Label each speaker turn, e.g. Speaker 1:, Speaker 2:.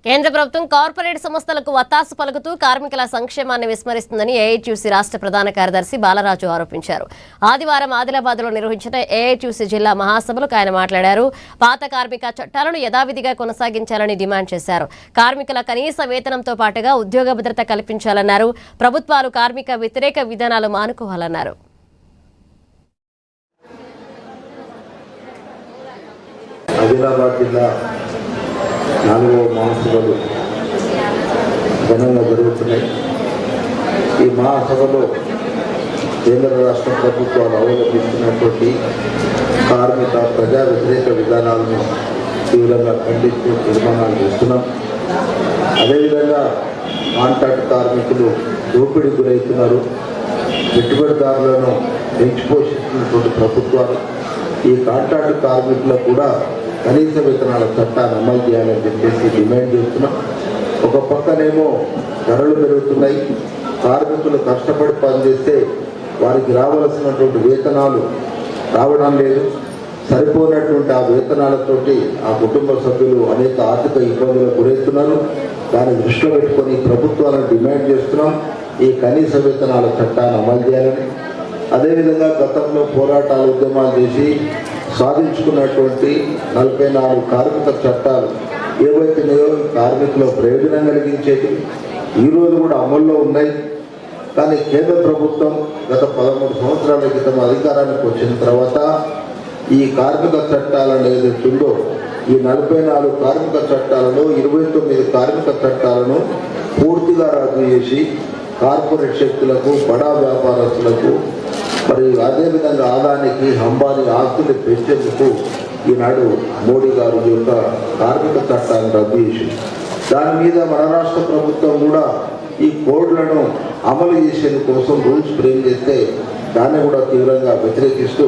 Speaker 1: కేంద్ర ప్రభుత్వం కార్పొరేట్ సంస్థలకు వత్తాసు పలుకుతూ కార్మికుల సంక్షేమాన్ని విస్మరిస్తుందని ఏఐటీయూసీ రాష్ట్ర ప్రధాన కార్యదర్శి బాలరాజు ఆరోపించారు. ఆదివారం ఆదిలాబాద్లో నిర్వహించిన ఏఐటీయూసీ జిల్లా మహాసభలో ఆయన మాట్లాడారు. పాత కార్మిక చట్టాలను యథావిధిగా కొనసాగించాలని డిమాండ్ చేశారు. కార్మికుల కనీస వేతనంతో పాటుగా ఉద్యోగ భద్రత కల్పించాలన్నారు. ప్రభుత్వాలు కార్మిక వ్యతిరేక విధానాలు మానుకోవాలన్నారు.
Speaker 2: ఆదిలాబాద్ జిల్లా 4వ మహాసభలు ఘనంగా జరుగుతున్నాయి. ఈ మహాసభలో కేంద్ర రాష్ట్ర ప్రభుత్వాలు అవలంబిస్తున్నటువంటి కార్మిక ప్రజా వ్యతిరేక విధానాలను తీవ్రంగా ఖండిస్తూ తీర్మానాలు చేస్తున్నాం. అదేవిధంగా కాంట్రాక్ట్ కార్మికులు దోపిడీ గురవుతున్నారు. పెట్టుబడిదారులను పెంచి పోషిస్తున్నటువంటి ప్రభుత్వాలు ఈ కాంట్రాక్ట్ కార్మికులకు కూడా కనీస వేతనాల చట్టాన్ని అమలు చేయాలని చెప్పేసి డిమాండ్ చేస్తున్నాం. ఒక పక్కనేమో ధరలు పెరుగుతున్నాయి. కార్మికులు కష్టపడి పనిచేస్తే వారికి రావాల్సినటువంటి వేతనాలు రావడం లేదు. సరిపోయినటువంటి ఆ వేతనాలతోటి ఆ కుటుంబ సభ్యులు అనేక ఆర్థిక ఇబ్బందులకు గురవుతున్నారు. దాన్ని దృష్టిలో పెట్టుకొని ప్రభుత్వాలను డిమాండ్ చేస్తున్నాం ఈ కనీస వేతనాల చట్టాన్ని అమలు చేయాలని. అదేవిధంగా గతంలో పోరాటాలు ఉద్యమాలు చేసి సాధించుకున్నటువంటి 44 కార్మిక చట్టాలు ఏవైతున్నాయో కార్మికుల ప్రయోజనం కలిగించేది ఈరోజు కూడా అమల్లో ఉన్నాయి. కానీ కేంద్ర ప్రభుత్వం గత 13 సంవత్సరాల క్రితం అధికారానికి వచ్చిన తర్వాత ఈ కార్మిక చట్టాలను ఏదైతుందో ఈ 44 కార్మిక చట్టాలలో 29 కార్మిక చట్టాలను పూర్తిగా రద్దు చేసి కార్పొరేట్ శక్తులకు బడా వ్యాపారస్తులకు మరి అదేవిధంగా ఆదానికి అంబానీ ఆస్తులు పెంచేందుకు ఈనాడు మోడీ గారు యొక్క కార్మిక చట్టాన్ని రద్దు చేసి దాని మీద మన రాష్ట్ర ప్రభుత్వం కూడా ఈ కోడ్లను అమలు చేసేందుకోసం రూల్స్ ఫ్రేమ్ చేస్తే దాన్ని కూడా తీవ్రంగా వ్యతిరేకిస్తూ